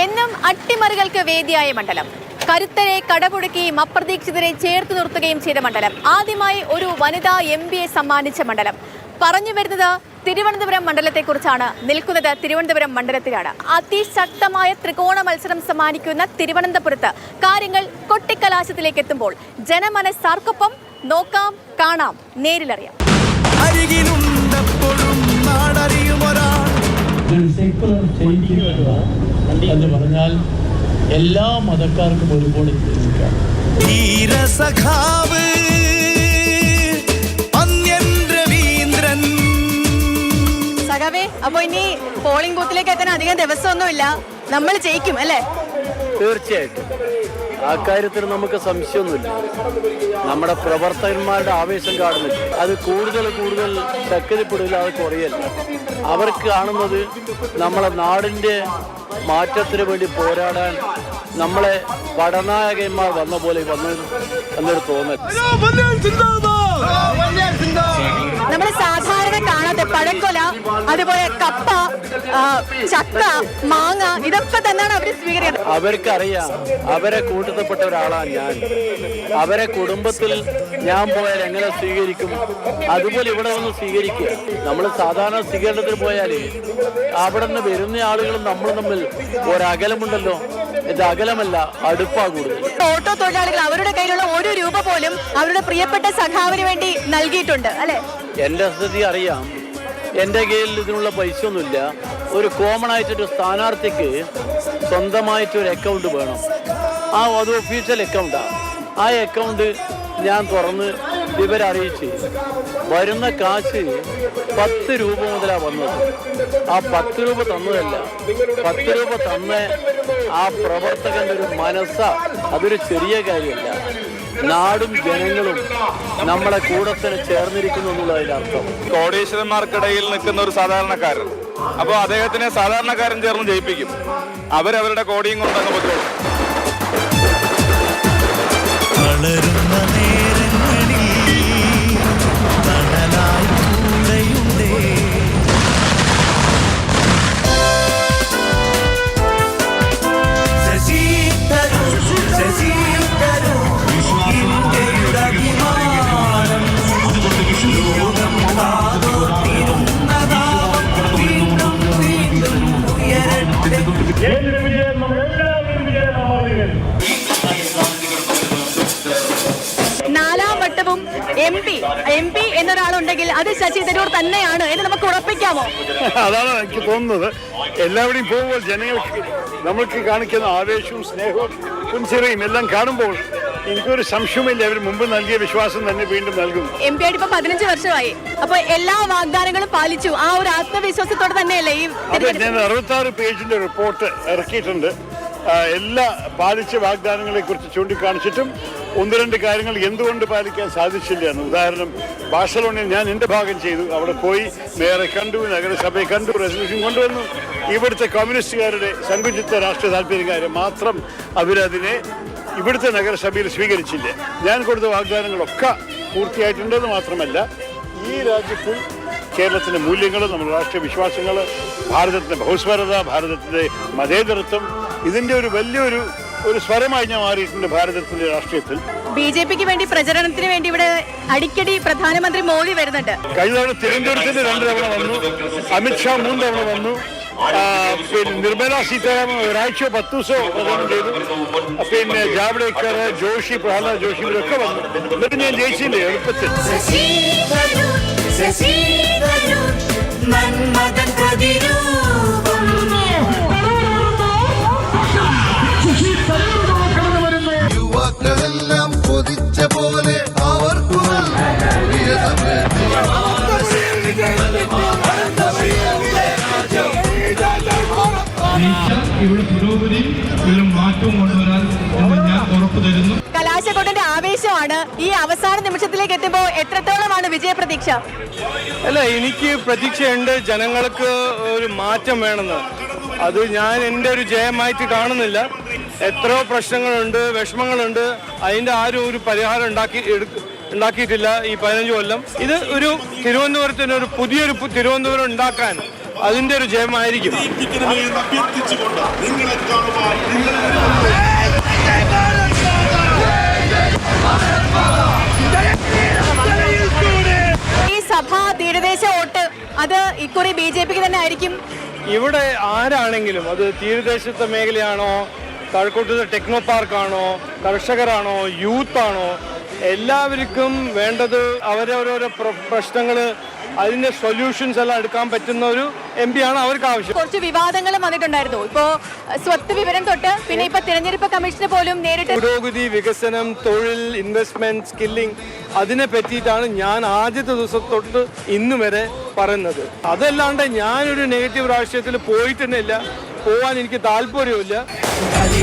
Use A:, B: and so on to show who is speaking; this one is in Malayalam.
A: എന്നും അട്ടിമറികൾക്ക് വേദിയായ മണ്ഡലം. കരുത്തരെ കടപുടുക്കുകയും അപ്രതീക്ഷിതരെ ചേർത്ത് നിർത്തുകയും ചെയ്ത മണ്ഡലം. ആദ്യമായി ഒരു വനിതാ MP സമ്മാനിച്ച മണ്ഡലം. പറഞ്ഞു വരുന്നത് തിരുവനന്തപുരം മണ്ഡലത്തെക്കുറിച്ചാണ്. നിൽക്കുന്നത് തിരുവനന്തപുരം മണ്ഡലത്തിലാണ്. അതിശക്തമായ ത്രികോണ മത്സരം സമ്മാനിക്കുന്ന തിരുവനന്തപുരത്ത് കാര്യങ്ങൾ കൊട്ടിക്കലാശത്തിലേക്ക് എത്തുമ്പോൾ ജനമനസ്സാർക്കൊപ്പം നോക്കാം, കാണാം, നേരിലറിയാം.
B: എന്ന് പറഞ്ഞാൽ എല്ലാ മതക്കാർക്കും ഒരുപോലെ
A: സഖാവേ, അപ്പൊ ഇനി പോളിംഗ് ബൂത്തിലേക്ക് എത്താൻ അധികം ദിവസമൊന്നുമില്ല, നമ്മൾ ജയിക്കും അല്ലേ?
C: തീർച്ചയായിട്ടും ആ കാര്യത്തിൽ നമുക്ക് സംശയമൊന്നുമില്ല. നമ്മുടെ പ്രവർത്തകന്മാരുടെ ആവേശം കാണുന്നില്ല, അത് കൂടുതൽ ശക്തിപ്പെടില്ല, അത് കുറയല്ല. അവർക്ക് കാണുന്നത് നമ്മളെ നാടിൻ്റെ മാറ്റത്തിന് വേണ്ടി പോരാടാൻ നമ്മളെ പടനായകന്മാർ വന്ന പോലെ എന്നൊരു തോന്നൽ.
A: നമ്മൾ സാധാരണ കാണാതെ പഴക്കൊല, അതുപോലെ കപ്പ, ചക്ക, മാങ്ങ, ഇതൊക്കെ തന്നെയാണ് അവർ സ്വീകരിക്കുന്നത്.
C: അവർക്കറിയാം അവരെ കൂട്ടത്തിൽപ്പെട്ട ഒരാളാണ് ഞാൻ. അവരെ കുടുംബത്തിൽ ഞാൻ പോയാൽ എങ്ങനെ സ്വീകരിക്കും, അതുപോലെ ഇവിടെ വന്ന് സ്വീകരിക്കുക. നമ്മൾ സാധാരണ സ്വീകരണത്തിന് പോയാൽ അവിടെ നിന്ന് വരുന്ന ആളുകളും നമ്മൾ തമ്മിൽ ഒരകലമുണ്ടല്ലോ. ഇത് അകലമല്ല, അടുപ്പാ കൂടുതൽ.
A: ഓട്ടോ തൊഴിലാളികൾ അവരുടെ കയ്യിലുള്ള ഒരു രൂപ പോലും അവരുടെ പ്രിയപ്പെട്ട സഖാവിന് വേണ്ടി നൽകിയിട്ടുണ്ട് അല്ലെ?
C: എന്റെ സ്ഥിതി അറിയാം. എന്റെ കയ്യിൽ ഇതിനുള്ള പൈസ ഒന്നുമില്ല. ഒരു കോമൺ ആയിട്ടൊരു സ്ഥാനാർത്ഥിക്ക് സ്വന്തമായിട്ടൊരു അക്കൗണ്ട് വേണം. അത് ഒഫീഷ്യൽ അക്കൗണ്ടാണ്. ആ അക്കൗണ്ട് ഞാൻ തുറന്ന് ഇവരറിയിച്ച് വരുന്ന കാശ് 10 രൂപ മുതലാണ് വന്നത്. ആ 10 രൂപ തന്നതല്ല, 10 രൂപ തന്ന ആ പ്രവർത്തകന്റെ ഒരു മനസ്സാ. അതൊരു ചെറിയ കാര്യമല്ല. നാടും ജനങ്ങളും നമ്മളെ കൂടെ തന്നെ ചേർന്നിരിക്കുന്നു എന്നുള്ളതിന്റെ അർത്ഥം.
D: കോടീശ്വരന്മാർക്കിടയിൽ നിൽക്കുന്ന ഒരു സാധാരണക്കാരൻ, അപ്പോൾ അദ്ദേഹത്തിനെ സാധാരണക്കാരൻ ചേർന്ന് ജയിപ്പിക്കും. അവരവരുടെ കോടിയും കൊണ്ടങ്ങ് പൊതുവെ
A: MP എന്നൊരാളുണ്ടെങ്കിൽ അത് ശശി തരൂർ തന്നെയാണ് എന്ന് നമുക്ക് ഉറപ്പിക്കാമോ?
E: അതാണ് എനിക്ക് തോന്നുന്നത്. എല്ലാവരുടെയും പോകുമ്പോൾ ജനങ്ങൾക്ക് നമ്മൾക്ക് കാണിക്കുന്ന ആവേശവും സ്നേഹവും പുൻസിറയും എല്ലാം കാണുമ്പോൾ എനിക്കൊരു സംശയമില്ല, അവർ മുമ്പ് നൽകിയ വിശ്വാസം തന്നെ വീണ്ടും നൽകും.
A: MP ആയിട്ട് ഇപ്പൊ 15 വർഷമായി. അപ്പൊ എല്ലാ വാഗ്ദാനങ്ങളും പാലിച്ചു. ആ ഒരു ആത്മവിശ്വാസത്തോടെ തന്നെയല്ലേ ഈ
E: ഞാൻ 66 പേജിന്റെ റിപ്പോർട്ട് ഇറക്കിയിട്ടുണ്ട്. എല്ലാ പാലിച്ച വാഗ്ദാനങ്ങളെ കുറിച്ച് ചൂണ്ടിക്കാണിച്ചിട്ടും 1-2 കാര്യങ്ങൾ എന്തുകൊണ്ട് പാലിക്കാൻ സാധിച്ചില്ല എന്ന്. ഉദാഹരണം, ബാഴ്സലോണയിൽ ഞാൻ എൻ്റെ ഭാഗം ചെയ്തു. അവിടെ പോയി മേയറെ കണ്ടു, നഗരസഭയെ കണ്ടു, റെസൊല്യൂഷൻ കൊണ്ടുവന്നു. ഇവിടുത്തെ കമ്മ്യൂണിസ്റ്റുകാരുടെ സങ്കുചിത രാഷ്ട്രീയ താല്പര്യക്കാരെ മാത്രം അവരതിനെ ഇവിടുത്തെ നഗരസഭയിൽ സ്വീകരിച്ചില്ല. ഞാൻ കൊടുത്ത വാഗ്ദാനങ്ങളൊക്കെ പൂർത്തിയായിട്ടുണ്ടെന്ന് മാത്രമല്ല, ഈ രാജ്യത്തിൽ കേരളത്തിൻ്റെ മൂല്യങ്ങൾ, നമ്മുടെ രാഷ്ട്രീയ വിശ്വാസങ്ങൾ, ഭാരതത്തിൻ്റെ ബഹുസ്വരത, ഭാരതത്തിൻ്റെ മതേതരത്വം, ഇതിൻ്റെ ഒരു വലിയൊരു സ്വരമായി ഞാൻ മാറിയിട്ടുണ്ട് ഭാരതത്തിന്റെ രാഷ്ട്രീയത്തിൽ.
A: BJPക്ക് വേണ്ടി പ്രചരണത്തിന് വേണ്ടി ഇവിടെ അടിക്കടി പ്രധാനമന്ത്രി മോദി വരുന്നുണ്ട്.
E: കഴിഞ്ഞ തവണ തിരുവനന്തപുരത്തിന് 2 തവണ വന്നു, അമിത്ഷാ 3 തവണ വന്നു, പിന്നെ നിർമ്മല സീതാരാമൻ ഒരാഴ്ചയോ 10 ദിവസമോ പ്രചരണം ചെയ്തു, പിന്നെ ജാവ്ദേക്കർ, ജോഷി, പ്രഹ്ലാദ് ജോഷി ഇവരൊക്കെ വന്നു. എന്നിട്ട് ഞാൻ ജയിച്ചില്ലേ എളുപ്പത്തിൽ.
F: യുവാക്കളെല്ലാം കൊതിച്ച പോലെ അവർക്ക്
B: ഇവിടെ പുരോഗതി മാറ്റവും കൊണ്ടുവരാൻ ഞാൻ ഉറപ്പു തരുന്നു.
A: കലാശക്കൊട്ടന്റെ ആവേശമാണ് ഈ അവസാന നിമിഷത്തിലേക്ക് എത്തുമ്പോൾ എത്രത്തോളമാണ് വിജയപ്രതീക്ഷ?
D: അല്ല, എനിക്ക് പ്രതീക്ഷയുണ്ട് ജനങ്ങൾക്ക് ഒരു മാറ്റം വേണമെന്ന്. അത് ഞാൻ എൻ്റെ ഒരു ജയമായിട്ട് കാണുന്നില്ല. എത്രയോ പ്രശ്നങ്ങളുണ്ട്, വിഷമങ്ങളുണ്ട്, അതിൻ്റെ ആരും ഒരു പരിഹാരം ഉണ്ടാക്കിയിട്ടില്ല ഈ 15 കൊല്ലം. ഇത് ഒരു തിരുവനന്തപുരത്തിന് ഒരു പുതിയൊരു തിരുവനന്തപുരം ഉണ്ടാക്കാൻ അതിന്റെ ഒരു ജയമായിരിക്കും.
A: ഈ സഭാ തീരദേശ വോട്ട് അത് ഇക്കുറി BJPക്ക് തന്നെ ആയിരിക്കും.
D: ഇവിടെ ആരാണെങ്കിലും അത് തീരദേശത്തെ മേഖലയാണോ, കഴക്കൂട്ടത്തെ ടെക്നോ പാർക്കാണോ, കർഷകരാണോ, യൂത്ത് ആണോ, എല്ലാവർക്കും വേണ്ടത് അവരോരോ പ്രശ്നങ്ങൾ, അതിന്റെ സൊല്യൂഷൻസ് എല്ലാം എടുക്കാൻ പറ്റുന്ന ഒരു MP ആണ് അവർക്ക് ആവശ്യം.
A: കുറച്ച് വിവാദങ്ങളും വന്നിട്ടുണ്ടായിരുന്നു. ഇപ്പോ സ്വത്ത് വിവരം തൊട്ട് പിന്നെ ഇപ്പൊ തിരഞ്ഞെടുപ്പ് കമ്മീഷന് പോലും നേരിട്ട്
D: പുരോഗതി, വികസനം, തൊഴിൽ, ഇൻവെസ്റ്റ്മെന്റ്, സ്കില്ലിംഗ്, അതിനെ പറ്റിയിട്ടാണ് ഞാൻ ആദ്യത്തെ ദിവസം തൊട്ട് ഇന്ന് വരെ പറയുന്നത്. അതല്ലാണ്ട് ഞാനൊരു നെഗറ്റീവ് രാഷ്ട്രീയത്തിൽ പോയിട്ടുന്നില്ല, പോവാൻ എനിക്ക് താല്പര്യമില്ല.
G: അത്